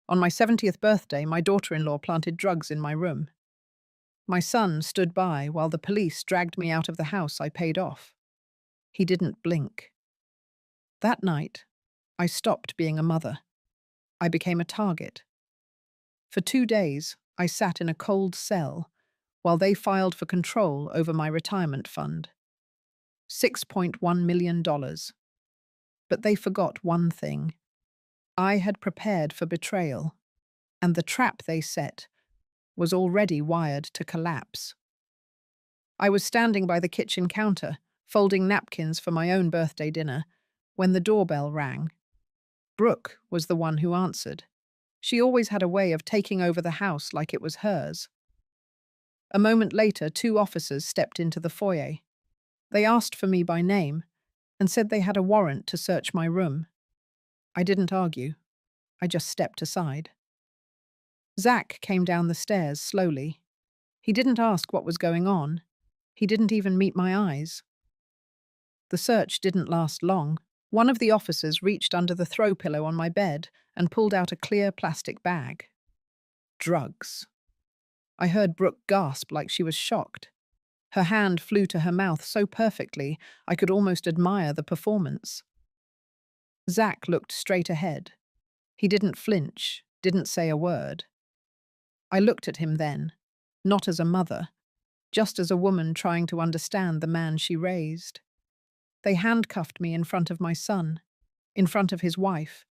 On my 70th birthday, my daughter-in-law planted drugs in my room. My son stood by while the police dragged me out of the house I paid off. He didn't blink. That night, I stopped being a mother. I became a target. For 2 days, I sat in a cold cell while they filed for control over my retirement fund. $6.1 million. But they forgot one thing. I had prepared for betrayal, and the trap they set was already wired to collapse. I was standing by the kitchen counter, folding napkins for my own birthday dinner, when the doorbell rang. Brooke was the one who answered. She always had a way of taking over the house like it was hers. A moment later, 2 officers stepped into the foyer. They asked for me by name and said they had a warrant to search my room. I didn't argue. I just stepped aside. Zach came down the stairs slowly. He didn't ask what was going on. He didn't even meet my eyes. The search didn't last long. One of the officers reached under the throw pillow on my bed and pulled out a clear plastic bag. Drugs. I heard Brooke gasp like she was shocked. Her hand flew to her mouth so perfectly I could almost admire the performance. Zach looked straight ahead. He didn't flinch, didn't say a word. I looked at him then, not as a mother, just as a woman trying to understand the man she raised. They handcuffed me in front of my son, in front of his wife,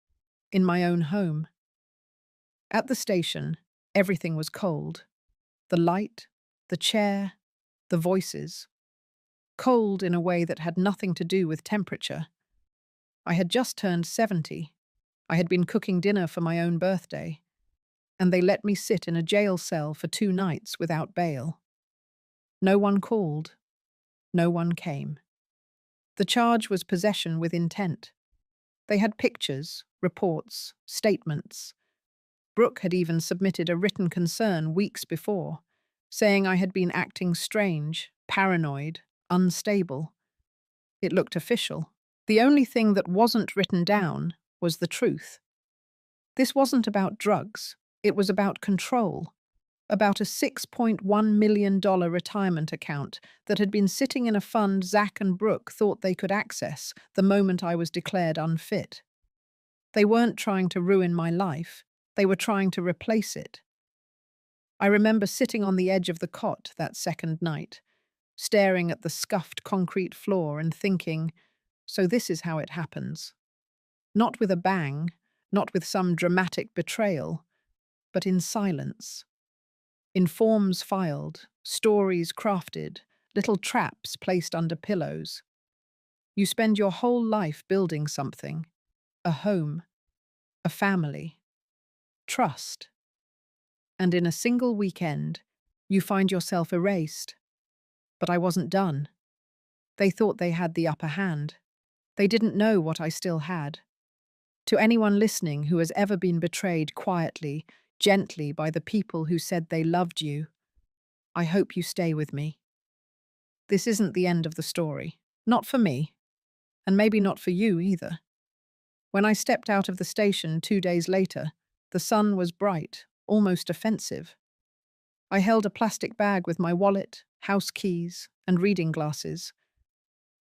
in my own home. At the station, everything was cold. The light, the chair, the voices. Cold in a way that had nothing to do with temperature. I had just turned 70. I had been cooking dinner for my own birthday, and they let me sit in a jail cell for 2 nights without bail. No one called. No one came. The charge was possession with intent. They had pictures, reports, statements. Brooke had even submitted a written concern weeks before, saying I had been acting strange, paranoid, unstable. It looked official. The only thing that wasn't written down was the truth. This wasn't about drugs. It was about control. About a $6.1 million retirement account that had been sitting in a fund Zach and Brooke thought they could access the moment I was declared unfit. They weren't trying to ruin my life. They were trying to replace it. I remember sitting on the edge of the cot that second night, staring at the scuffed concrete floor and thinking, so this is how it happens. Not with a bang, not with some dramatic betrayal, but in silence. In forms filed, stories crafted, little traps placed under pillows. You spend your whole life building something, a home, a family, trust. And in a single weekend, you find yourself erased. But I wasn't done. They thought they had the upper hand. They didn't know what I still had. To anyone listening who has ever been betrayed quietly, gently by the people who said they loved you, I hope you stay with me. This isn't the end of the story. Not for me. And maybe not for you either. When I stepped out of the station 2 days later, the sun was bright, almost offensive. I held a plastic bag with my wallet, house keys, and reading glasses.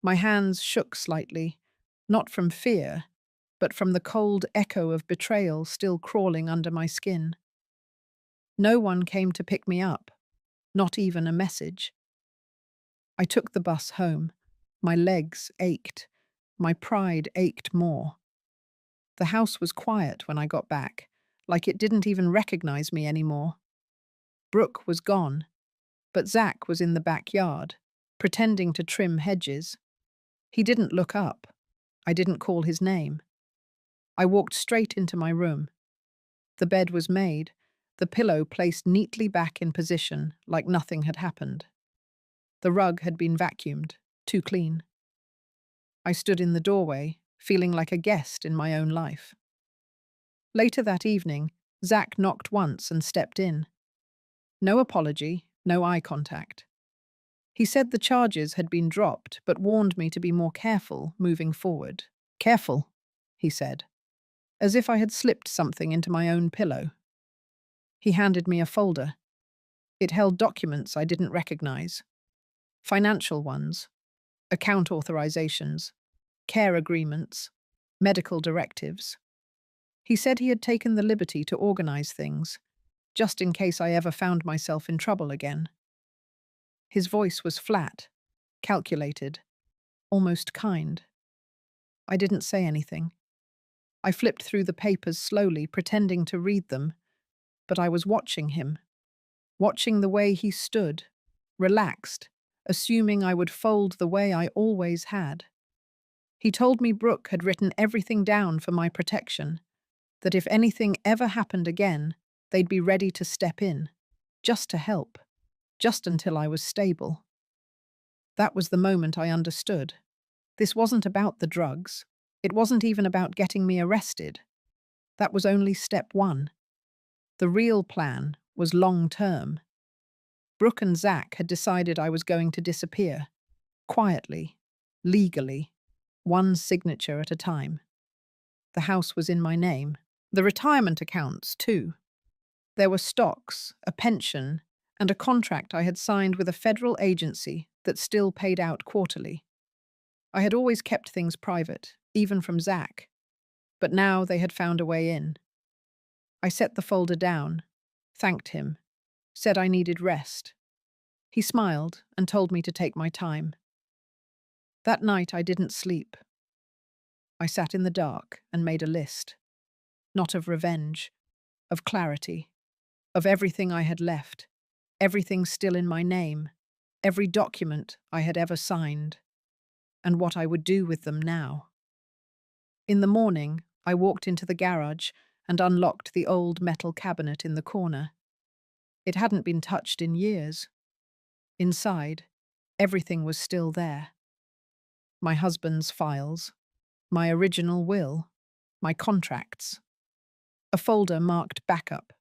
My hands shook slightly, not from fear, but from the cold echo of betrayal still crawling under my skin. No one came to pick me up, not even a message. I took the bus home. My legs ached. My pride ached more. The house was quiet when I got back, like it didn't even recognize me anymore. Brooke was gone, but Zach was in the backyard, pretending to trim hedges. He didn't look up. I didn't call his name. I walked straight into my room. The bed was made, the pillow placed neatly back in position like nothing had happened. The rug had been vacuumed, too clean. I stood in the doorway, feeling like a guest in my own life. Later that evening, Zach knocked once and stepped in. No apology, no eye contact. He said the charges had been dropped, but warned me to be more careful moving forward. Careful, he said. as if I had slipped something into my own pillow. He handed me a folder. It held documents I didn't recognize. Financial ones, account authorizations, care agreements, medical directives. He said he had taken the liberty to organize things, just in case I ever found myself in trouble again. His voice was flat, calculated, almost kind. I didn't say anything. I flipped through the papers slowly, pretending to read them, but I was watching him, watching the way he stood, relaxed, assuming I would fold the way I always had. He told me Brooke had written everything down for my protection, that if anything ever happened again, they'd be ready to step in, just to help, just until I was stable. That was the moment I understood. This wasn't about the drugs. It wasn't even about getting me arrested. That was only step one. The real plan was long-term. Brooke and Zach had decided I was going to disappear, quietly, legally, one signature at a time. The house was in my name. The retirement accounts, too. There were stocks, a pension, and a contract I had signed with a federal agency that still paid out quarterly. I had always kept things private, even from Zach, but now they had found a way in. I set the folder down, thanked him, said I needed rest. He smiled and told me to take my time. That night I didn't sleep. I sat in the dark and made a list, not of revenge, of clarity, of everything I had left, everything still in my name, every document I had ever signed, and what I would do with them now. In the morning, I walked into the garage and unlocked the old metal cabinet in the corner. It hadn't been touched in years. Inside, everything was still there. My husband's files, my original will, my contracts. A folder marked backup.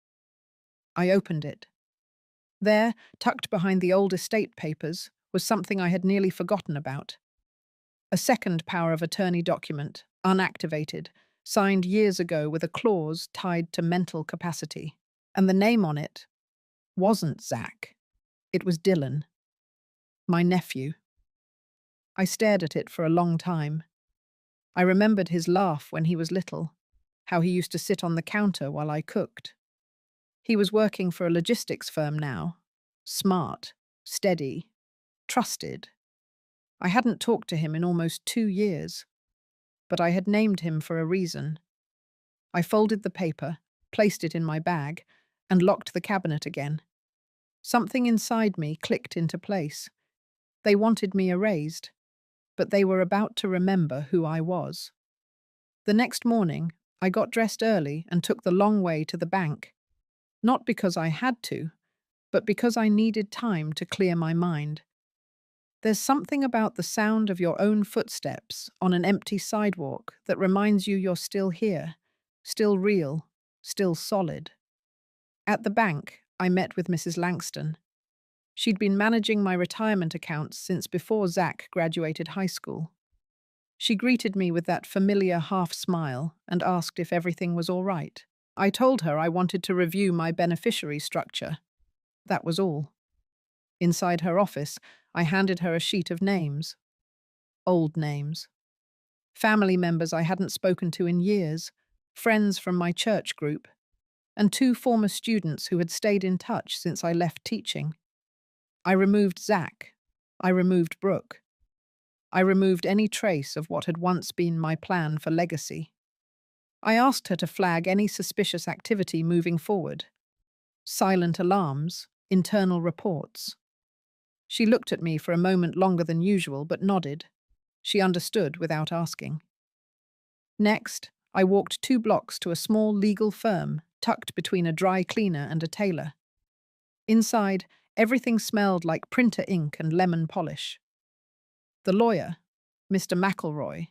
I opened it. There, tucked behind the old estate papers, was something I had nearly forgotten about. A second power of attorney document, unactivated, signed years ago with a clause tied to mental capacity. And the name on it wasn't Zach. It was Dylan, my nephew. I stared at it for a long time. I remembered his laugh when he was little, how he used to sit on the counter while I cooked. He was working for a logistics firm now. Smart, steady, trusted. I hadn't talked to him in almost 2 years, but I had named him for a reason. I folded the paper, placed it in my bag, and locked the cabinet again. Something inside me clicked into place. They wanted me erased, but they were about to remember who I was. The next morning, I got dressed early and took the long way to the bank. Not because I had to, but because I needed time to clear my mind. There's something about the sound of your own footsteps on an empty sidewalk that reminds you you're still here, still real, still solid. At the bank, I met with Mrs. Langston. She'd been managing my retirement accounts since before Zach graduated high school. She greeted me with that familiar half-smile and asked if everything was all right. I told her I wanted to review my beneficiary structure. That was all. Inside her office, I handed her a sheet of names. Old names. Family members I hadn't spoken to in years, friends from my church group, and 2 former students who had stayed in touch since I left teaching. I removed Zach. I removed Brooke. I removed any trace of what had once been my plan for legacy. I asked her to flag any suspicious activity moving forward. Silent alarms, internal reports. She looked at me for a moment longer than usual, but nodded. She understood without asking. Next, I walked 2 blocks to a small legal firm tucked between a dry cleaner and a tailor. Inside, everything smelled like printer ink and lemon polish. The lawyer, Mr. McElroy,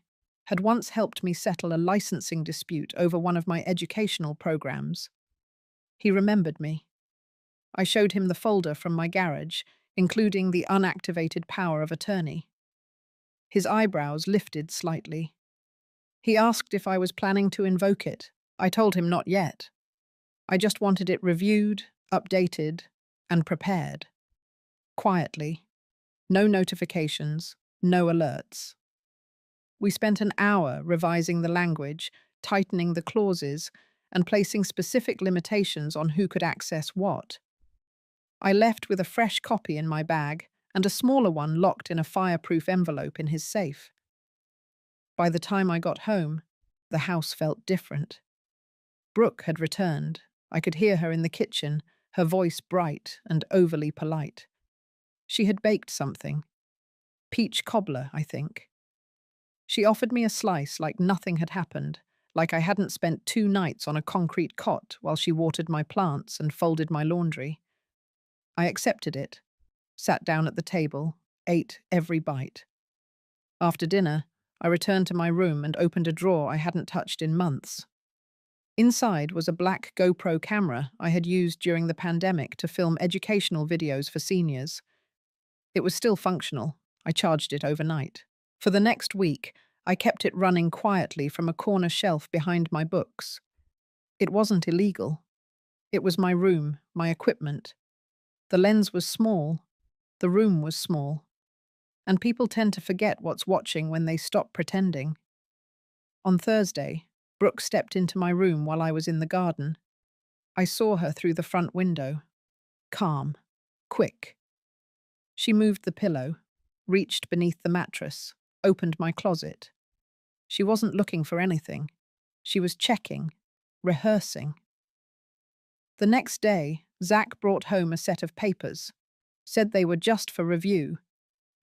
had once helped me settle a licensing dispute over one of my educational programs. He remembered me. I showed him the folder from my garage, including the unactivated power of attorney. His eyebrows lifted slightly. He asked if I was planning to invoke it, I told him not yet. I just wanted it reviewed, updated, and prepared. Quietly. No notifications, no alerts. We spent an hour revising the language, tightening the clauses, and placing specific limitations on who could access what. I left with a fresh copy in my bag and a smaller one locked in a fireproof envelope in his safe. By the time I got home, the house felt different. Brooke had returned. I could hear her in the kitchen, her voice bright and overly polite. She had baked something. Peach cobbler, I think. She offered me a slice like nothing had happened, like I hadn't spent 2 nights on a concrete cot while she watered my plants and folded my laundry. I accepted it, sat down at the table, ate every bite. After dinner, I returned to my room and opened a drawer I hadn't touched in months. Inside was a black GoPro camera I had used during the pandemic to film educational videos for seniors. It was still functional. I charged it overnight. For the next week, I kept it running quietly from a corner shelf behind my books. It wasn't illegal. It was my room, my equipment. The lens was small. The room was small. And people tend to forget what's watching when they stop pretending. On Thursday, Brooke stepped into my room while I was in the garden. I saw her through the front window. Calm. Quick. She moved the pillow, reached beneath the mattress, opened my closet. She wasn't looking for anything. She was checking, rehearsing. The next day, Zach brought home a set of papers, said they were just for review.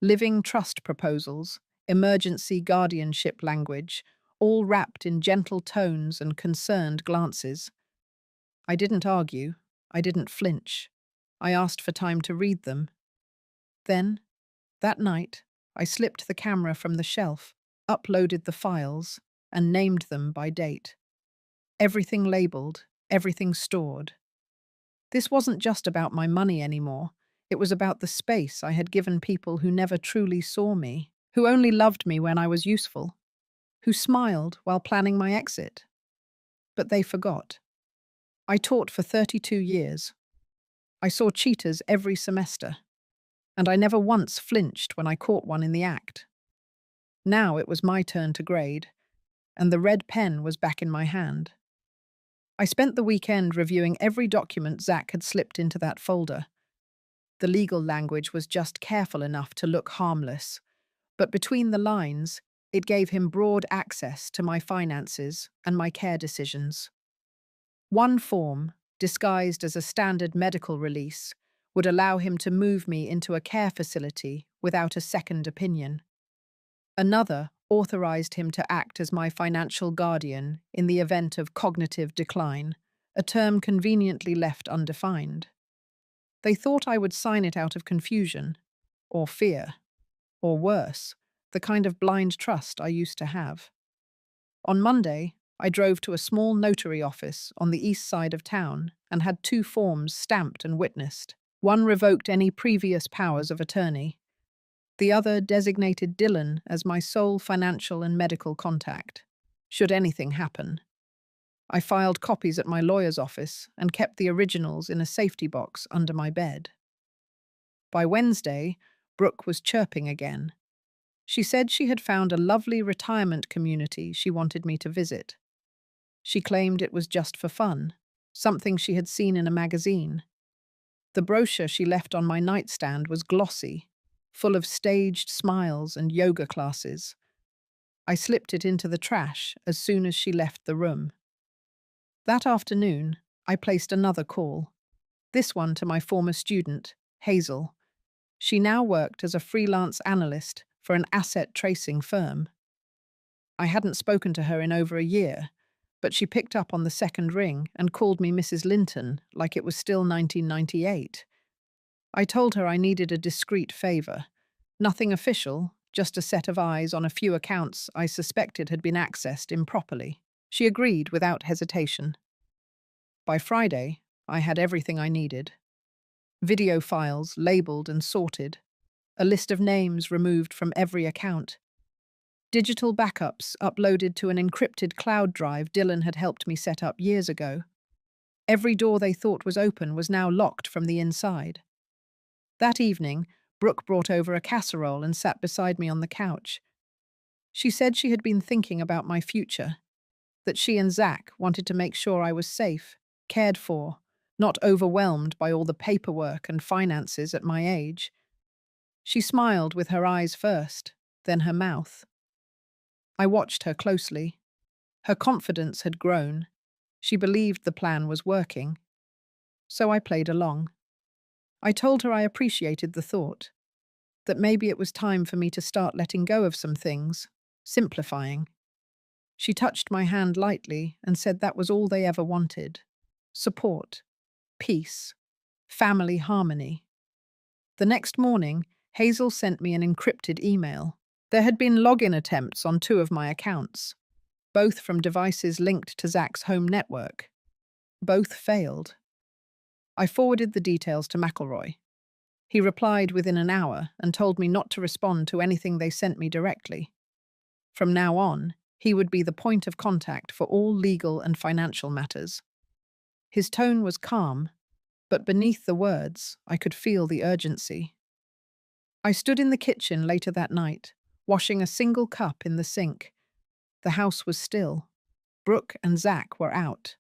Living trust proposals, emergency guardianship language, all wrapped in gentle tones and concerned glances. I didn't argue. I didn't flinch. I asked for time to read them. Then, that night, I slipped the camera from the shelf, uploaded the files, and named them by date. Everything labeled, everything stored. This wasn't just about my money anymore. It was about the space I had given people who never truly saw me, who only loved me when I was useful, who smiled while planning my exit. But they forgot. I taught for 32 years. I saw cheaters every semester, and I never once flinched when I caught one in the act. Now it was my turn to grade, and the red pen was back in my hand. I spent the weekend reviewing every document Zach had slipped into that folder. The legal language was just careful enough to look harmless, but between the lines, it gave him broad access to my finances and my care decisions. One form, disguised as a standard medical release, would allow him to move me into a care facility without a second opinion. Another authorized him to act as my financial guardian in the event of cognitive decline, a term conveniently left undefined. They thought I would sign it out of confusion, or fear, or worse, the kind of blind trust I used to have. On Monday, I drove to a small notary office on the east side of town and had 2 forms stamped and witnessed. One revoked any previous powers of attorney. The other designated Dylan as my sole financial and medical contact, should anything happen. I filed copies at my lawyer's office and kept the originals in a safety box under my bed. By Wednesday, Brooke was chirping again. She said she had found a lovely retirement community she wanted me to visit. She claimed it was just for fun, something she had seen in a magazine. The brochure she left on my nightstand was glossy, full of staged smiles and yoga classes. I slipped it into the trash as soon as she left the room. That afternoon, I placed another call, this one to my former student, Hazel. She now worked as a freelance analyst for an asset tracing firm. I hadn't spoken to her in over a year, but she picked up on the second ring and called me Mrs. Linton like it was still 1998. I told her I needed a discreet favor. Nothing official, just a set of eyes on a few accounts I suspected had been accessed improperly. She agreed without hesitation. By Friday, I had everything I needed. Video files labeled and sorted, a list of names removed from every account. Digital backups uploaded to an encrypted cloud drive Dylan had helped me set up years ago. Every door they thought was open was now locked from the inside. That evening, Brooke brought over a casserole and sat beside me on the couch. She said she had been thinking about my future, that she and Zach wanted to make sure I was safe, cared for, not overwhelmed by all the paperwork and finances at my age. She smiled with her eyes first, then her mouth. I watched her closely. Her confidence had grown. She believed the plan was working. So I played along. I told her I appreciated the thought, that maybe it was time for me to start letting go of some things, simplifying. She touched my hand lightly and said that was all they ever wanted. Support, peace, family harmony. The next morning, Hazel sent me an encrypted email. There had been login attempts on 2 of my accounts, both from devices linked to Zach's home network. Both failed. I forwarded the details to McElroy. He replied within an hour and told me not to respond to anything they sent me directly. From now on, he would be the point of contact for all legal and financial matters. His tone was calm, but beneath the words, I could feel the urgency. I stood in the kitchen later that night, washing a single cup in the sink. The house was still. Brooke and Zach were out.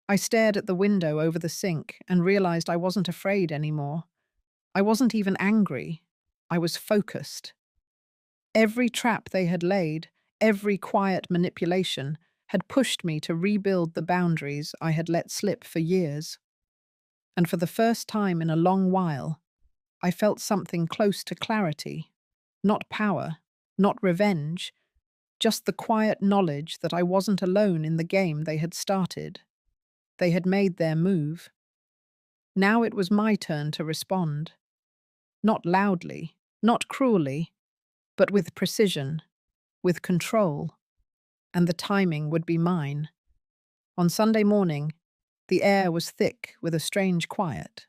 I stared at the window over the sink and realized I wasn't afraid anymore. I wasn't even angry. I was focused. Every trap they had laid, every quiet manipulation, had pushed me to rebuild the boundaries I had let slip for years. And for the first time in a long while, I felt something close to clarity. Not power, not revenge, just the quiet knowledge that I wasn't alone in the game they had started. They had made their move. Now it was my turn to respond. Not loudly, not cruelly, but with precision, with control. And the timing would be mine. On Sunday morning, the air was thick with a strange quiet.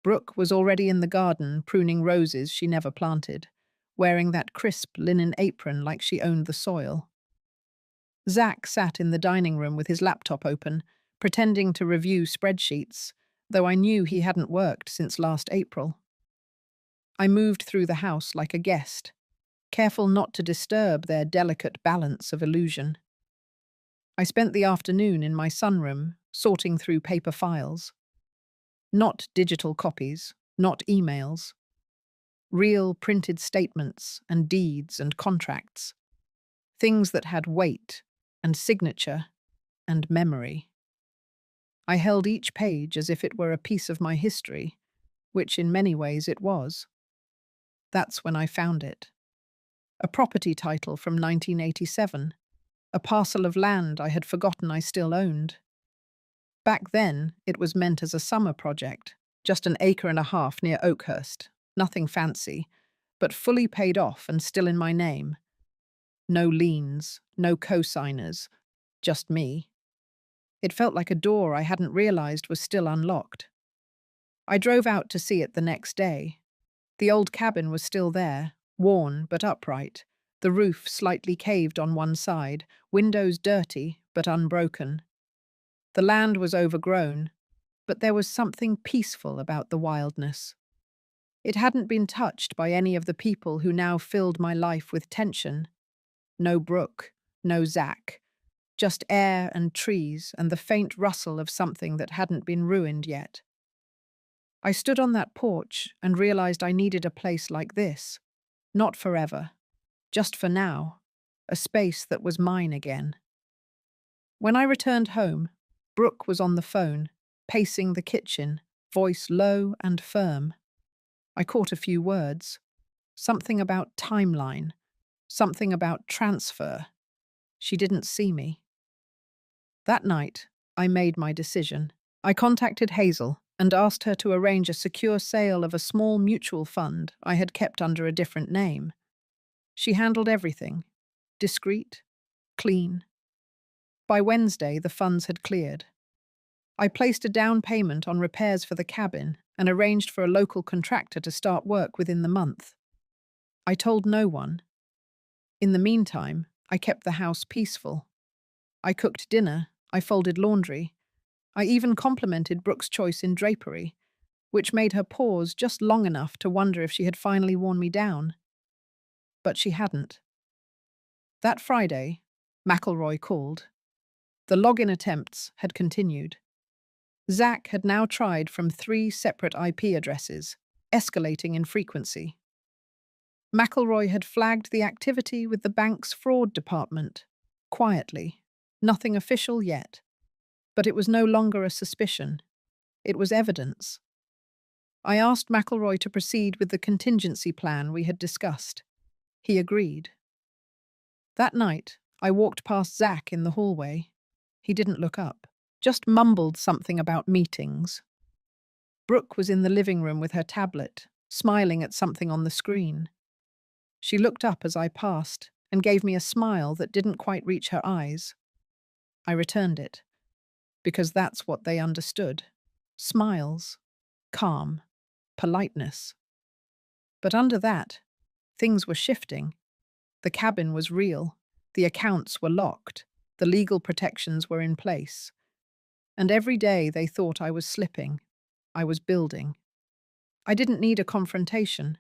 Brooke was already in the garden pruning roses she never planted, wearing that crisp linen apron like she owned the soil. Zach sat in the dining room with his laptop open, pretending to review spreadsheets, though I knew he hadn't worked since last April. I moved through the house like a guest, careful not to disturb their delicate balance of illusion. I spent the afternoon in my sunroom, sorting through paper files. Not digital copies, not emails. Real printed statements and deeds and contracts. Things that had weight and signature and memory. I held each page as if it were a piece of my history, which in many ways it was. That's when I found it. A property title from 1987, a parcel of land I had forgotten I still owned. Back then, it was meant as a summer project, just an acre and a half near Oakhurst, nothing fancy, but fully paid off and still in my name. No liens, no co-signers, just me. It felt like a door I hadn't realized was still unlocked. I drove out to see it the next day. The old cabin was still there, worn but upright, the roof slightly caved on one side, windows dirty but unbroken. The land was overgrown, but there was something peaceful about the wildness. It hadn't been touched by any of the people who now filled my life with tension. No Brooke, no Zach, just air and trees and the faint rustle of something that hadn't been ruined yet. I stood on that porch and realized I needed a place like this. Not forever, just for now, a space that was mine again. When I returned home, Brooke was on the phone, pacing the kitchen, voice low and firm. I caught a few words. Something about timeline, something about transfer. She didn't see me. That night, I made my decision. I contacted Hazel and asked her to arrange a secure sale of a small mutual fund I had kept under a different name. She handled everything. Discreet, clean. By Wednesday, the funds had cleared. I placed a down payment on repairs for the cabin and arranged for a local contractor to start work within the month. I told no one. In the meantime, I kept the house peaceful. I cooked dinner, I folded laundry, I even complimented Brooke's choice in drapery, which made her pause just long enough to wonder if she had finally worn me down. But she hadn't. That Friday, McElroy called. The login attempts had continued. Zach had now tried from 3 separate IP addresses, escalating in frequency. McElroy had flagged the activity with the bank's fraud department, quietly, nothing official yet. But it was no longer a suspicion. It was evidence. I asked McElroy to proceed with the contingency plan we had discussed. He agreed. That night, I walked past Zach in the hallway. He didn't look up, just mumbled something about meetings. Brooke was in the living room with her tablet, smiling at something on the screen. She looked up as I passed and gave me a smile that didn't quite reach her eyes. I returned it, because that's what they understood. Smiles, calm, politeness. But under that, things were shifting. The cabin was real, the accounts were locked, the legal protections were in place. And every day they thought I was slipping. I was building. I didn't need a confrontation.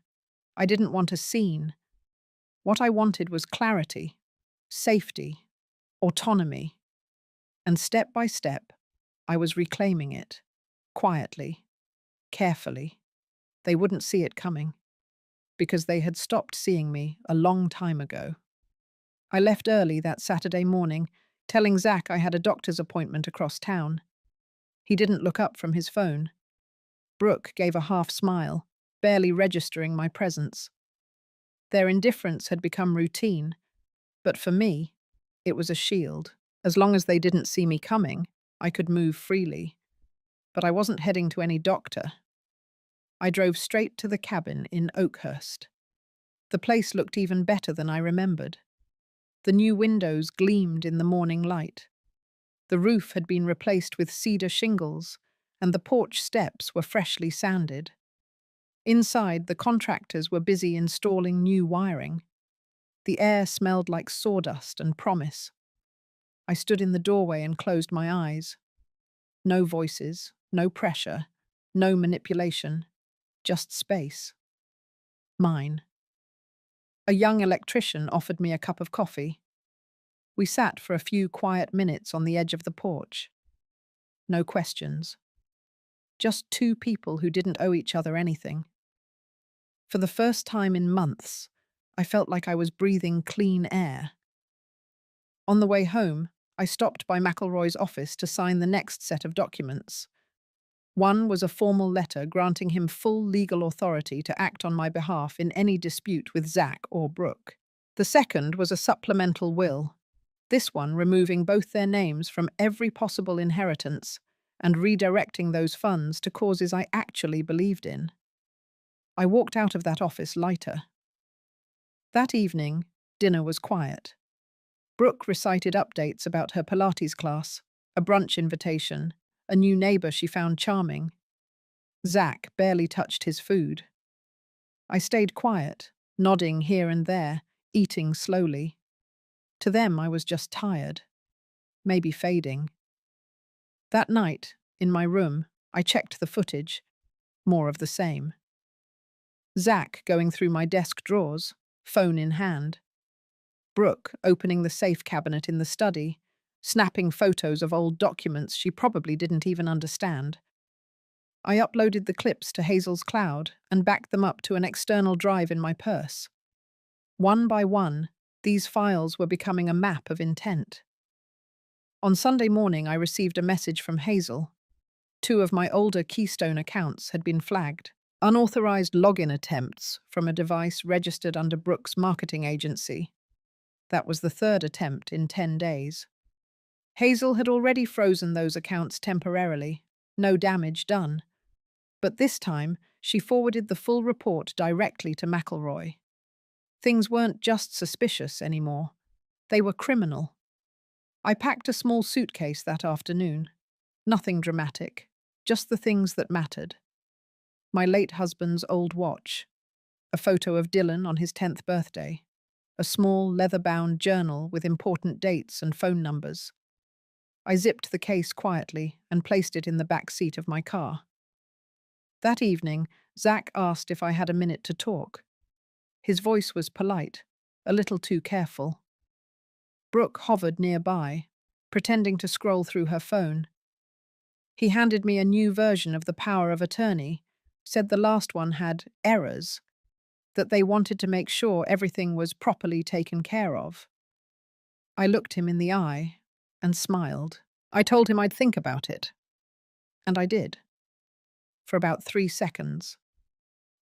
I didn't want a scene. What I wanted was clarity, safety, autonomy. And step by step, I was reclaiming it, quietly, carefully. They wouldn't see it coming, because they had stopped seeing me a long time ago. I left early that Saturday morning, telling Zach I had a doctor's appointment across town. He didn't look up from his phone. Brooke gave a half smile, barely registering my presence. Their indifference had become routine, but for me, it was a shield. As long as they didn't see me coming, I could move freely. But I wasn't heading to any doctor. I drove straight to the cabin in Oakhurst. The place looked even better than I remembered. The new windows gleamed in the morning light. The roof had been replaced with cedar shingles, and the porch steps were freshly sanded. Inside, the contractors were busy installing new wiring. The air smelled like sawdust and promise. I stood in the doorway and closed my eyes. No voices, no pressure, no manipulation, just space. Mine. A young electrician offered me a cup of coffee. We sat for a few quiet minutes on the edge of the porch. No questions. Just 2 people who didn't owe each other anything. For the first time in months, I felt like I was breathing clean air. On the way home, I stopped by McElroy's office to sign the next set of documents. One was a formal letter granting him full legal authority to act on my behalf in any dispute with Zach or Brooke. The second was a supplemental will, this one removing both their names from every possible inheritance and redirecting those funds to causes I actually believed in. I walked out of that office lighter. That evening, dinner was quiet. Brooke recited updates about her Pilates class, a brunch invitation, a new neighbor she found charming. Zach barely touched his food. I stayed quiet, nodding here and there, eating slowly. To them, I was just tired, maybe fading. That night, in my room, I checked the footage. More of the same. Zach going through my desk drawers, phone in hand. Brooke opening the safe cabinet in the study, snapping photos of old documents she probably didn't even understand. I uploaded the clips to Hazel's cloud and backed them up to an external drive in my purse. One by one, these files were becoming a map of intent. On Sunday morning, I received a message from Hazel. 2 of my older Keystone accounts had been flagged. Unauthorized login attempts from a device registered under Brooke's marketing agency. That was the 3rd attempt in 10 days. Hazel had already frozen those accounts temporarily, no damage done. But this time, she forwarded the full report directly to McElroy. Things weren't just suspicious anymore. They were criminal. I packed a small suitcase that afternoon. Nothing dramatic, just the things that mattered. My late husband's old watch, a photo of Dylan on his 10th birthday, a small leather-bound journal with important dates and phone numbers. I zipped the case quietly and placed it in the back seat of my car. That evening, Zach asked if I had a minute to talk. His voice was polite, a little too careful. Brooke hovered nearby, pretending to scroll through her phone. He handed me a new version of the power of attorney, said the last one had errors, that they wanted to make sure everything was properly taken care of. I looked him in the eye and smiled. I told him I'd think about it. And I did. For about 3 seconds.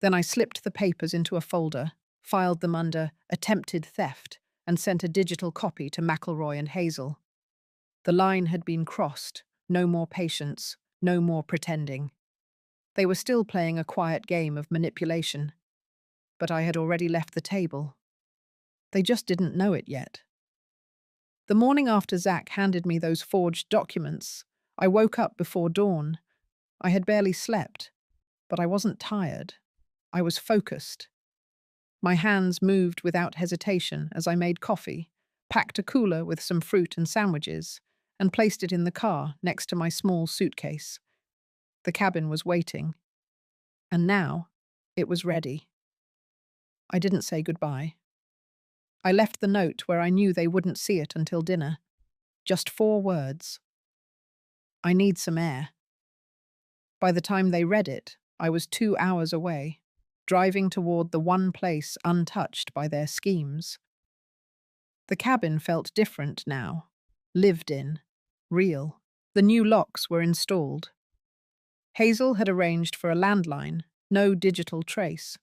Then I slipped the papers into a folder, filed them under attempted theft, and sent a digital copy to McElroy and Hazel. The line had been crossed. No more patience, no more pretending. They were still playing a quiet game of manipulation. But I had already left the table. They just didn't know it yet. The morning after Zach handed me those forged documents, I woke up before dawn. I had barely slept, but I wasn't tired. I was focused. My hands moved without hesitation as I made coffee, packed a cooler with some fruit and sandwiches, and placed it in the car next to my small suitcase. The cabin was waiting. And now, it was ready. I didn't say goodbye. I left the note where I knew they wouldn't see it until dinner. Just 4 words. I need some air. By the time they read it, I was 2 hours away, driving toward the one place untouched by their schemes. The cabin felt different now. Lived in. Real. The new locks were installed. Hazel had arranged for a landline, no digital trace.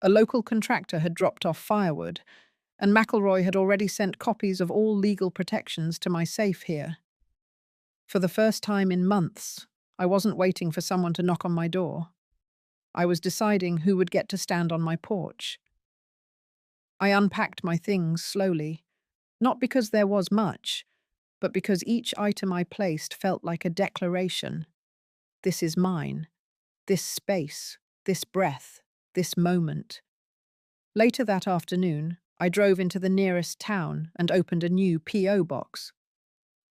A local contractor had dropped off firewood, and McElroy had already sent copies of all legal protections to my safe here. For the first time in months, I wasn't waiting for someone to knock on my door. I was deciding who would get to stand on my porch. I unpacked my things slowly, not because there was much, but because each item I placed felt like a declaration. This is mine. This space. This breath. This moment. Later that afternoon, I drove into the nearest town and opened a new P.O. box.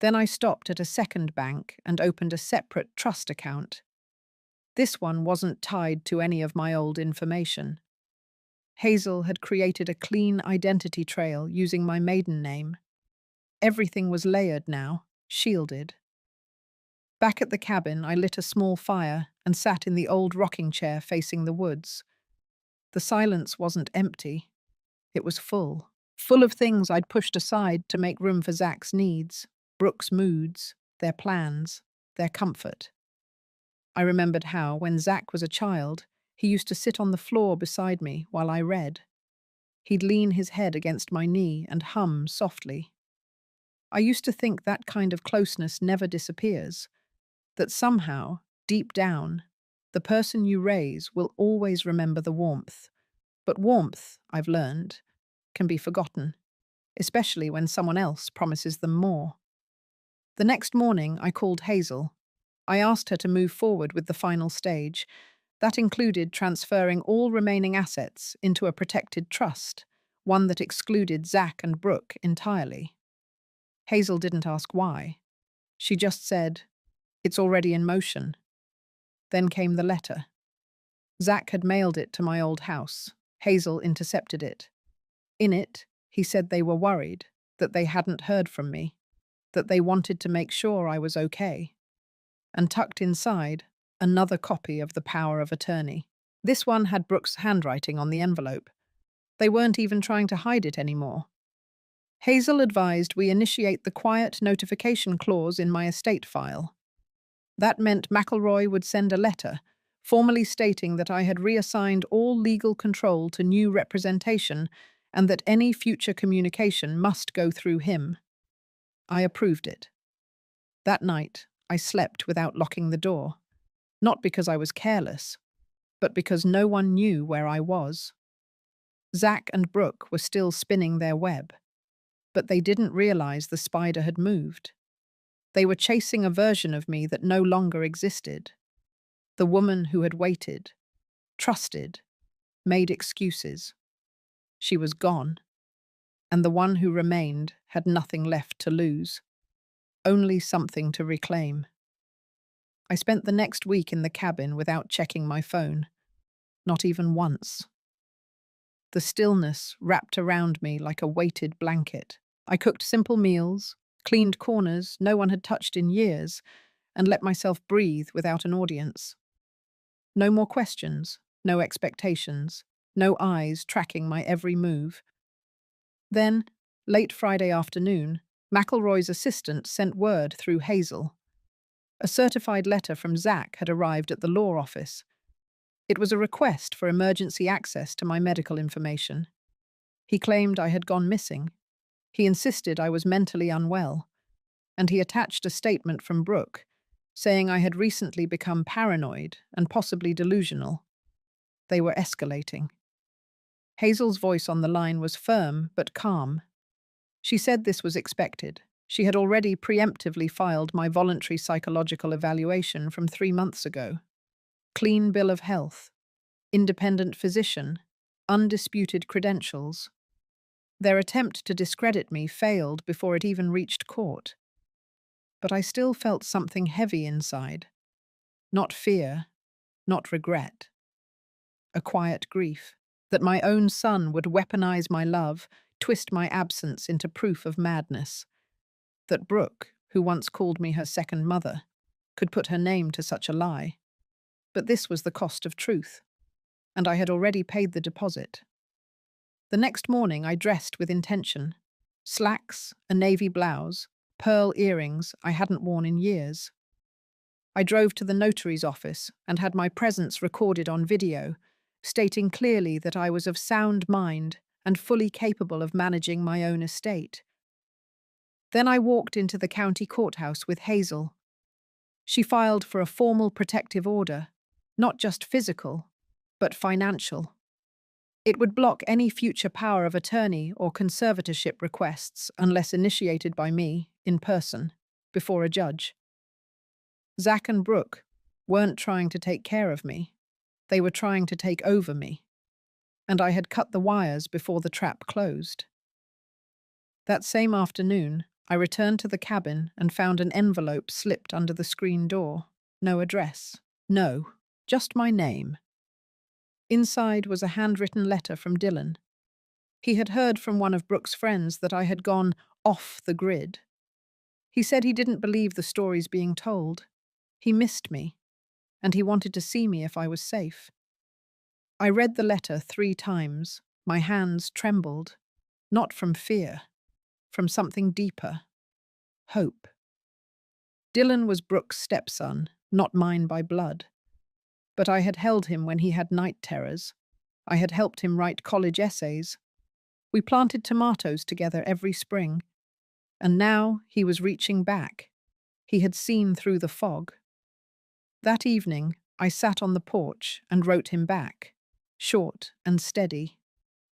Then I stopped at a second bank and opened a separate trust account. This one wasn't tied to any of my old information. Hazel had created a clean identity trail using my maiden name. Everything was layered now, shielded. Back at the cabin, I lit a small fire and sat in the old rocking chair facing the woods. The silence wasn't empty. It was full. Full of things I'd pushed aside to make room for Zach's needs, Brooke's moods, their plans, their comfort. I remembered how, when Zach was a child, he used to sit on the floor beside me while I read. He'd lean his head against my knee and hum softly. I used to think that kind of closeness never disappears, that somehow, deep down, the person you raise will always remember the warmth. But warmth, I've learned, can be forgotten, especially when someone else promises them more. The next morning, I called Hazel. I asked her to move forward with the final stage. That included transferring all remaining assets into a protected trust, one that excluded Zach and Brooke entirely. Hazel didn't ask why. She just said, "It's already in motion." Then came the letter. Zach had mailed it to my old house. Hazel intercepted it. In it, he said they were worried, that they hadn't heard from me, that they wanted to make sure I was okay. And tucked inside, another copy of the power of attorney. This one had Brooke's handwriting on the envelope. They weren't even trying to hide it anymore. Hazel advised we initiate the quiet notification clause in my estate file. That meant McElroy would send a letter, formally stating that I had reassigned all legal control to new representation and that any future communication must go through him. I approved it. That night, I slept without locking the door, not because I was careless, but because no one knew where I was. Zach and Brooke were still spinning their web, but they didn't realize the spider had moved. They were chasing a version of me that no longer existed. The woman who had waited, trusted, made excuses. She was gone. and the one who remained had nothing left to lose, only something to reclaim. I spent the next week in the cabin without checking my phone, not even once. The stillness wrapped around me like a weighted blanket. I cooked simple meals, cleaned corners no one had touched in years, and let myself breathe without an audience. No more questions, no expectations, no eyes tracking my every move. Then, late Friday afternoon, McElroy's assistant sent word through Hazel. A certified letter from Zach had arrived at the law office. It was a request for emergency access to my medical information. He claimed I had gone missing. He insisted I was mentally unwell. And he attached a statement from Brooke, saying I had recently become paranoid and possibly delusional. They were escalating. Hazel's voice on the line was firm but calm. She said this was expected. She had already preemptively filed my voluntary psychological evaluation from 3 months ago. Clean bill of health, independent physician, undisputed credentials. Their attempt to discredit me failed before it even reached court. But I still felt something heavy inside. Not fear, not regret. A quiet grief that my own son would weaponize my love, twist my absence into proof of madness. That Brooke, who once called me her second mother, could put her name to such a lie. But this was the cost of truth, and I had already paid the deposit. The next morning I dressed with intention. Slacks, a navy blouse, pearl earrings I hadn't worn in years. I drove to the notary's office and had my presence recorded on video, stating clearly that I was of sound mind and fully capable of managing my own estate. Then I walked into the county courthouse with Hazel. She filed for a formal protective order, not just physical, but financial. It would block any future power of attorney or conservatorship requests unless initiated by me, in person, before a judge. Zach and Brooke weren't trying to take care of me. They were trying to take over me. And I had cut the wires before the trap closed. That same afternoon, I returned to the cabin and found an envelope slipped under the screen door. No address. No, just my name. Inside was a handwritten letter from Dylan. He had heard from one of Brooke's friends that I had gone off the grid. He said he didn't believe the stories being told. He missed me, and he wanted to see me if I was safe. I read the letter 3 times. My hands trembled, not from fear, from something deeper. Hope. Dylan was Brooke's stepson, not mine by blood. But I had held him when he had night terrors. I had helped him write college essays. We planted tomatoes together every spring. And now he was reaching back. He had seen through the fog. That evening, I sat on the porch and wrote him back, short and steady.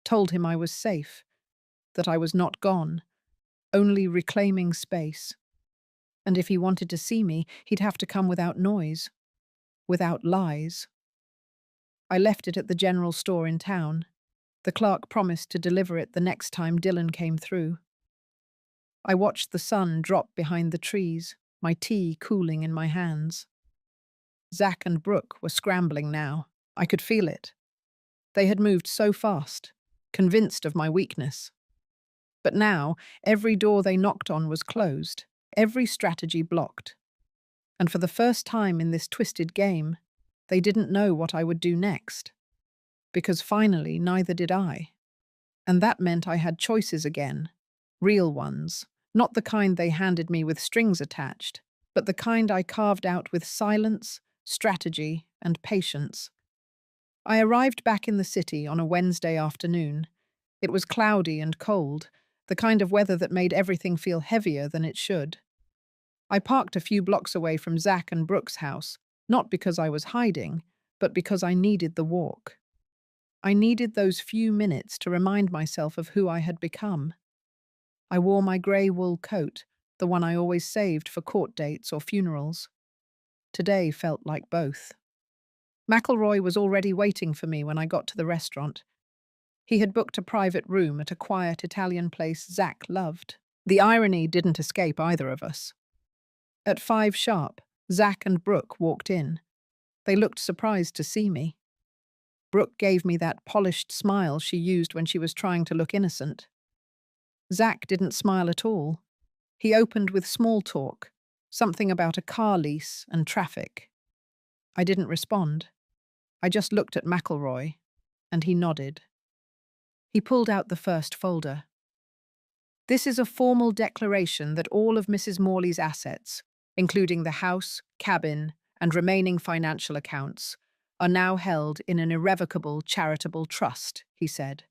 Told him I was safe, that I was not gone, only reclaiming space. And if he wanted to see me, he'd have to come without noise, without lies. I left it at the general store in town. The clerk promised to deliver it the next time Dylan came through. I watched the sun drop behind the trees, my tea cooling in my hands. Zach and Brooke were scrambling now. I could feel it. They had moved so fast, convinced of my weakness. But now, every door they knocked on was closed, every strategy blocked. And for the first time in this twisted game, they didn't know what I would do next. Because finally, neither did I. And that meant I had choices again, real ones, not the kind they handed me with strings attached, but the kind I carved out with silence, strategy, and patience. I arrived back in the city on a Wednesday afternoon. It was cloudy and cold, the kind of weather that made everything feel heavier than it should. I parked a few blocks away from Zach and Brooke's house, not because I was hiding, but because I needed the walk. I needed those few minutes to remind myself of who I had become. I wore my grey wool coat, the one I always saved for court dates or funerals. Today felt like both. McElroy was already waiting for me when I got to the restaurant. He had booked a private room at a quiet Italian place Zack loved. The irony didn't escape either of us. At 5 sharp, Zack and Brooke walked in. They looked surprised to see me. Brooke gave me that polished smile she used when she was trying to look innocent. Zack didn't smile at all. He opened with small talk, something about a car lease and traffic. I didn't respond. I just looked at McElroy, and he nodded. He pulled out the first folder. This is a formal declaration that all of Mrs. Morley's assets, including the house, cabin, and remaining financial accounts, are now held in an irrevocable charitable trust, he said.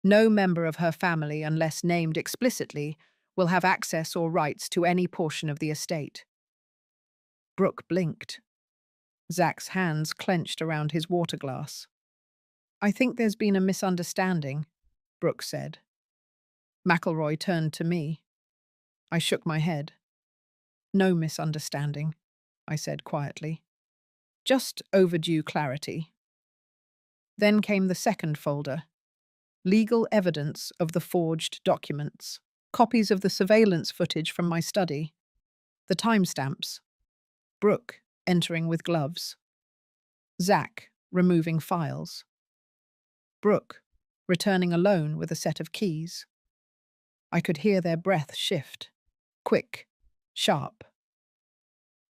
No member of her family, unless named explicitly, will have access or rights to any portion of the estate. Brooke blinked. Zack's hands clenched around his water glass. I think there's been a misunderstanding, Brooke said. McElroy turned to me. I shook my head. No misunderstanding, I said quietly. Just overdue clarity. Then came the second folder. Legal evidence of the forged documents. Copies of the surveillance footage from my study. The timestamps. Brooke entering with gloves. Zack removing files. Brooke returning alone with a set of keys. I could hear their breath shift. Quick, sharp.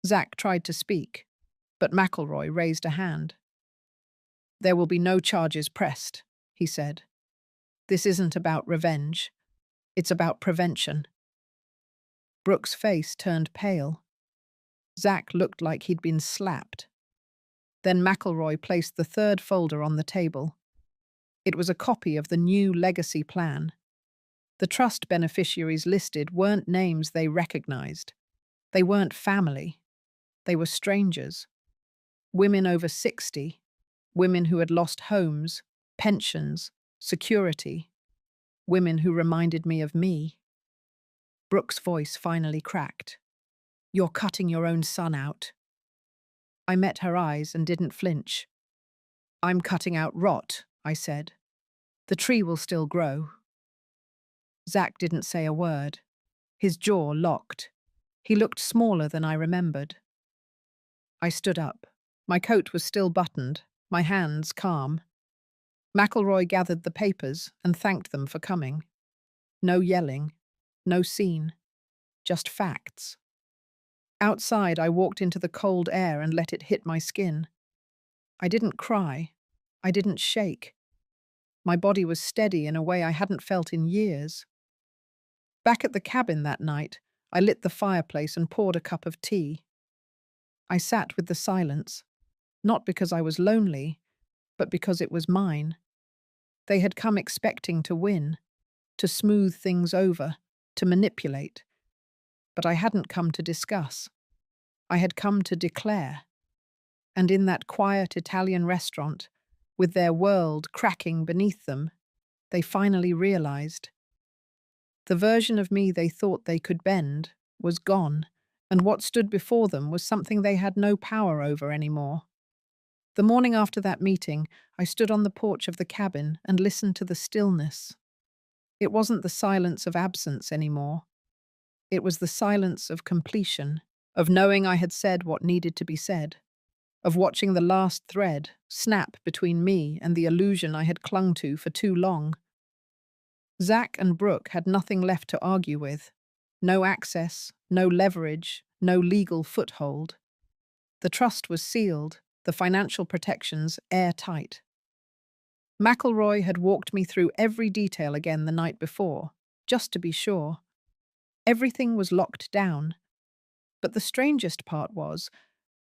Zack tried to speak, but McElroy raised a hand. There will be no charges pressed, he said. This isn't about revenge. It's about prevention. Brooke's face turned pale. Zack looked like he'd been slapped. Then McElroy placed the third folder on the table. It was a copy of the new legacy plan. The trust beneficiaries listed weren't names they recognized. They weren't family. They were strangers. Women over 60, women who had lost homes, pensions, security, women who reminded me of me. Brooke's voice finally cracked. You're cutting your own son out. I met her eyes and didn't flinch. I'm cutting out rot, I said. The tree will still grow. Zack didn't say a word. His jaw locked. He looked smaller than I remembered. I stood up. My coat was still buttoned, my hands calm. McElroy gathered the papers and thanked them for coming. No yelling, no scene, just facts. Outside, I walked into the cold air and let it hit my skin. I didn't cry. I didn't shake. My body was steady in a way I hadn't felt in years. Back at the cabin that night, I lit the fireplace and poured a cup of tea. I sat with the silence, not because I was lonely, but because it was mine. They had come expecting to win, to smooth things over, to manipulate. But I hadn't come to discuss. I had come to declare. And in that quiet Italian restaurant, with their world cracking beneath them, they finally realized. The version of me they thought they could bend was gone, and what stood before them was something they had no power over anymore. The morning after that meeting, I stood on the porch of the cabin and listened to the stillness. It wasn't the silence of absence anymore. It was the silence of completion, of knowing I had said what needed to be said, of watching the last thread snap between me and the illusion I had clung to for too long. Zack and Brooke had nothing left to argue with. No access, no leverage, no legal foothold. The trust was sealed, the financial protections airtight. McElroy had walked me through every detail again the night before, just to be sure. Everything was locked down. But the strangest part was,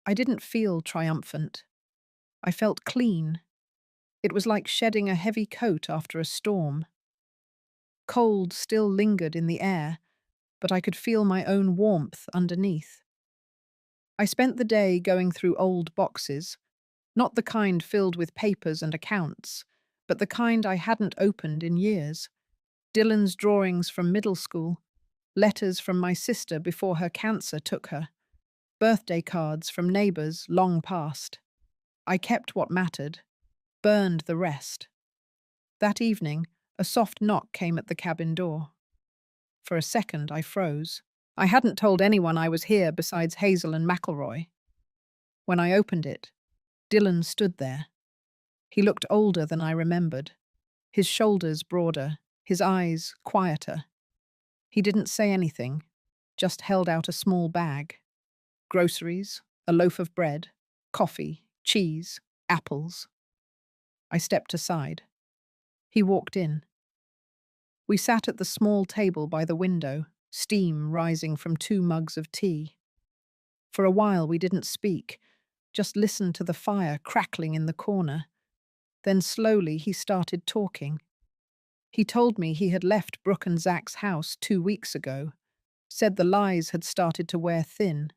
I didn't feel triumphant. I felt clean. It was like shedding a heavy coat after a storm. Cold still lingered in the air, but I could feel my own warmth underneath. I spent the day going through old boxes, not the kind filled with papers and accounts, but the kind I hadn't opened in years. Dylan's drawings from middle school, letters from my sister before her cancer took her, birthday cards from neighbours long past. I kept what mattered, burned the rest. That evening, a soft knock came at the cabin door. For a second, I froze. I hadn't told anyone I was here besides Hazel and McElroy. When I opened it, Dylan stood there. He looked older than I remembered, his shoulders broader, his eyes quieter. He didn't say anything, just held out a small bag. Groceries, a loaf of bread, coffee, cheese, apples. I stepped aside. He walked in. We sat at the small table by the window, steam rising from 2 mugs of tea. For a while we didn't speak, just listened to the fire crackling in the corner. Then slowly he started talking. He told me he had left Brooke and Zach's house 2 weeks ago, said the lies had started to wear thin,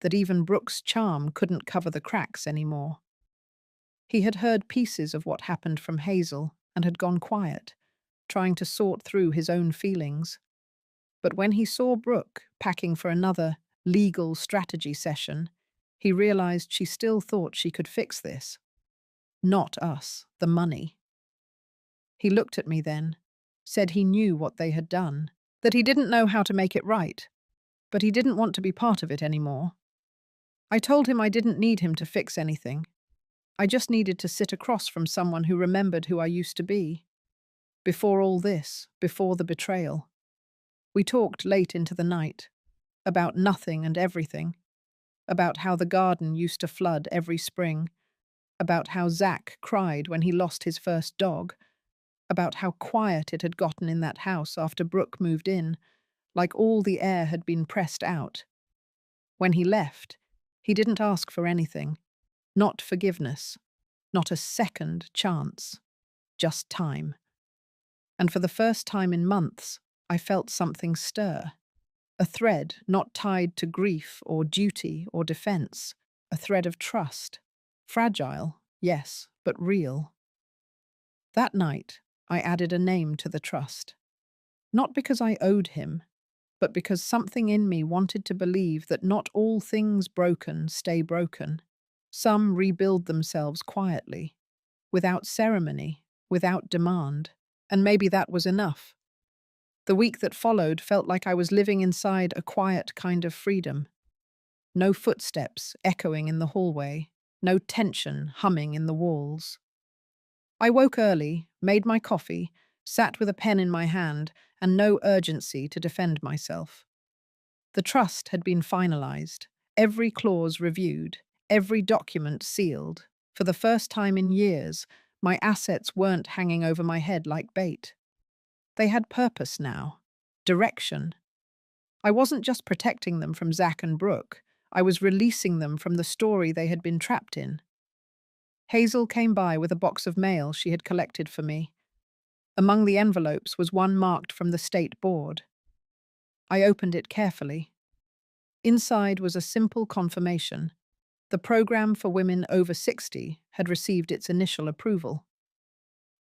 that even Brooke's charm couldn't cover the cracks anymore. He had heard pieces of what happened from Hazel and had gone quiet, trying to sort through his own feelings. But when he saw Brooke packing for another legal strategy session, he realized she still thought she could fix this. Not us, the money. He looked at me then, said he knew what they had done, that he didn't know how to make it right, but he didn't want to be part of it anymore. I told him I didn't need him to fix anything. I just needed to sit across from someone who remembered who I used to be. Before all this, before the betrayal. We talked late into the night, about nothing and everything, about how the garden used to flood every spring, about how Zach cried when he lost his first dog, about how quiet it had gotten in that house after Brooke moved in, like all the air had been pressed out. When he left, he didn't ask for anything, not forgiveness, not a second chance, just time. And for the first time in months, I felt something stir. A thread not tied to grief or duty or defense, a thread of trust. Fragile, yes, but real. That night, I added a name to the trust. Not because I owed him, but because something in me wanted to believe that not all things broken stay broken. Some rebuild themselves quietly, without ceremony, without demand. And maybe that was enough. The week that followed felt like I was living inside a quiet kind of freedom. No footsteps echoing in the hallway, no tension humming in the walls. I woke early, made my coffee, sat with a pen in my hand, and no urgency to defend myself. The trust had been finalized, every clause reviewed, every document sealed. For the first time in years, my assets weren't hanging over my head like bait. They had purpose now, direction. I wasn't just protecting them from Zach and Brooke, I was releasing them from the story they had been trapped in. Hazel came by with a box of mail she had collected for me. Among the envelopes was one marked from the state board. I opened it carefully. Inside was a simple confirmation. The program for women over 60 had received its initial approval.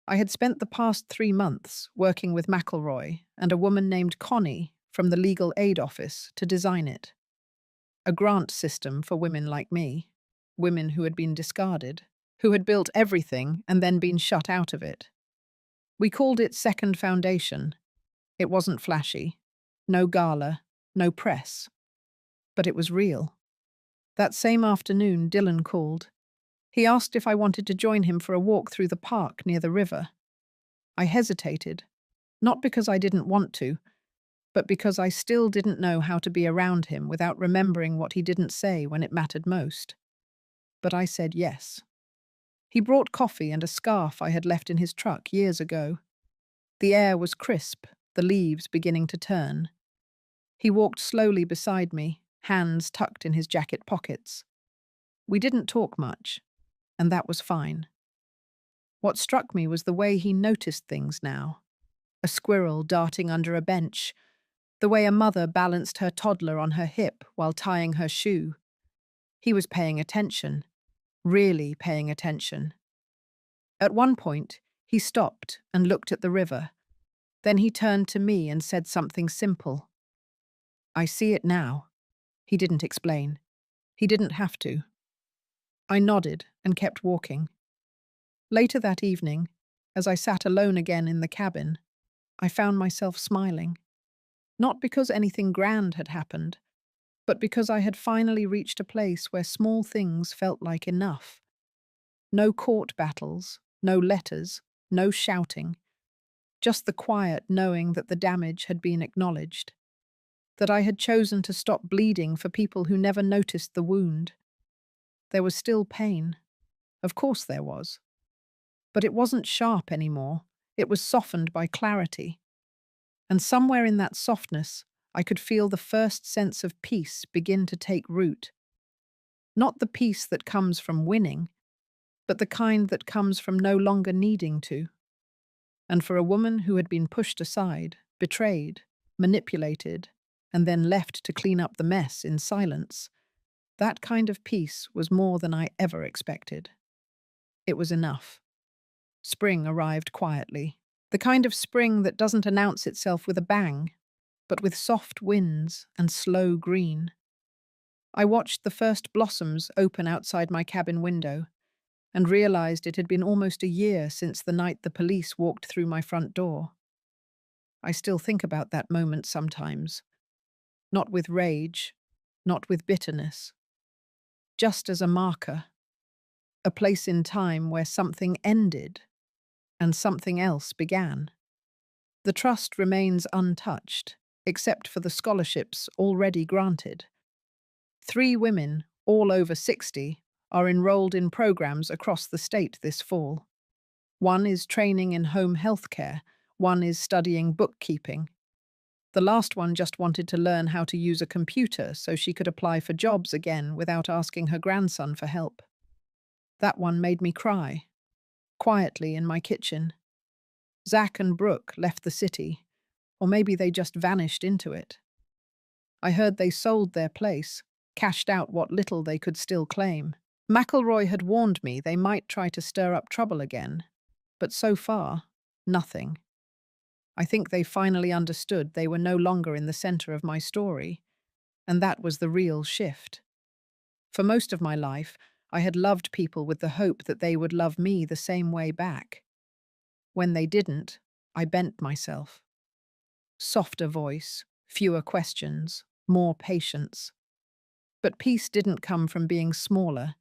I had spent the past 3 months working with McElroy and a woman named Connie from the Legal Aid Office to design it. A grant system for women like me, women who had been discarded, who had built everything and then been shut out of it. We called it Second Foundation. It wasn't flashy, no gala, no press. But it was real. That same afternoon, Dylan called. He asked if I wanted to join him for a walk through the park near the river. I hesitated, not because I didn't want to, but because I still didn't know how to be around him without remembering what he didn't say when it mattered most. But I said yes. He brought coffee and a scarf I had left in his truck years ago. The air was crisp, the leaves beginning to turn. He walked slowly beside me, hands tucked in his jacket pockets. We didn't talk much, and that was fine. What struck me was the way he noticed things now. A squirrel darting under a bench, the way a mother balanced her toddler on her hip while tying her shoe. He was paying attention, really paying attention. At one point, he stopped and looked at the river. Then he turned to me and said something simple. "I see it now." He didn't explain. He didn't have to. I nodded and kept walking. Later that evening, As I sat alone again in the cabin, I found myself smiling, not because anything grand had happened, but because I had finally reached a place where small things felt like enough. No court battles, no letters, no shouting, just the quiet knowing that the damage had been acknowledged, that I had chosen to stop bleeding for people who never noticed the wound. There was still pain. Of course there was. But it wasn't sharp anymore. It was softened by clarity. And somewhere in that softness, I could feel the first sense of peace begin to take root. Not the peace that comes from winning, but the kind that comes from no longer needing to. And for a woman who had been pushed aside, betrayed, manipulated, and then left to clean up the mess in silence, that kind of peace was more than I ever expected. It was enough. Spring arrived quietly. The kind of spring that doesn't announce itself with a bang, but with soft winds and slow green. I watched the first blossoms open outside my cabin window and realized it had been almost a year since the night the police walked through my front door. I still think about that moment sometimes, not with rage, not with bitterness, just as a marker, a place in time where something ended and something else began. The trust remains untouched, except for the scholarships already granted. 3 women, all over 60, are enrolled in programs across the state this fall. One is training in home health care, one is studying bookkeeping. The last one just wanted to learn how to use a computer so she could apply for jobs again without asking her grandson for help. That one made me cry, quietly in my kitchen. Zach and Brooke left the city, or maybe they just vanished into it. I heard they sold their place, cashed out what little they could still claim. McElroy had warned me they might try to stir up trouble again, but so far, nothing. I think they finally understood they were no longer in the center of my story, and that was the real shift. For most of my life, I had loved people with the hope that they would love me the same way back. When they didn't, I bent myself. Softer voice, fewer questions, more patience. But peace didn't come from being smaller.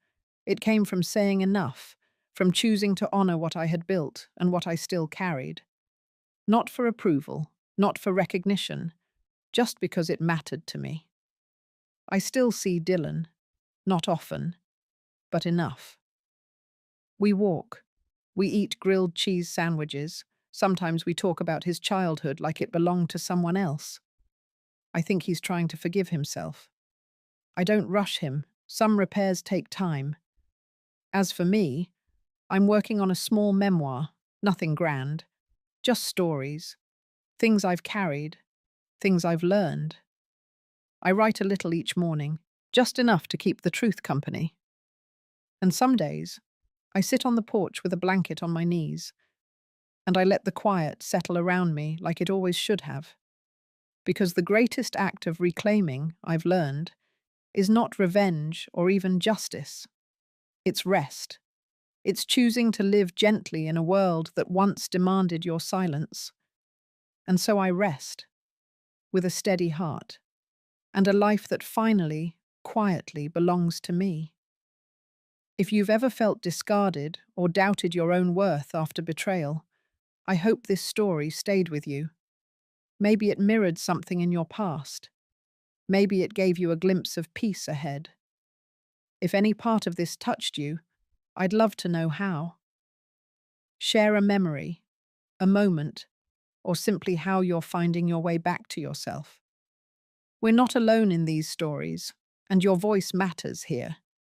It came from saying enough, from choosing to honor what I had built and what I still carried. Not for approval, not for recognition, just because it mattered to me. I still see Dylan, not often, but enough. We walk. We eat grilled cheese sandwiches. Sometimes we talk about his childhood like it belonged to someone else. I think he's trying to forgive himself. I don't rush him. Some repairs take time. As for me, I'm working on a small memoir, nothing grand, just stories, things I've carried, things I've learned. I write a little each morning, just enough to keep the truth company. And some days, I sit on the porch with a blanket on my knees, and I let the quiet settle around me like it always should have. Because the greatest act of reclaiming, I've learned, is not revenge or even justice. It's rest. It's choosing to live gently in a world that once demanded your silence. And so I rest, with a steady heart, and a life that finally, quietly belongs to me. If you've ever felt discarded or doubted your own worth after betrayal, I hope this story stayed with you. Maybe it mirrored something in your past. Maybe it gave you a glimpse of peace ahead. If any part of this touched you, I'd love to know how. Share a memory, a moment, or simply how you're finding your way back to yourself. We're not alone in these stories, and your voice matters here.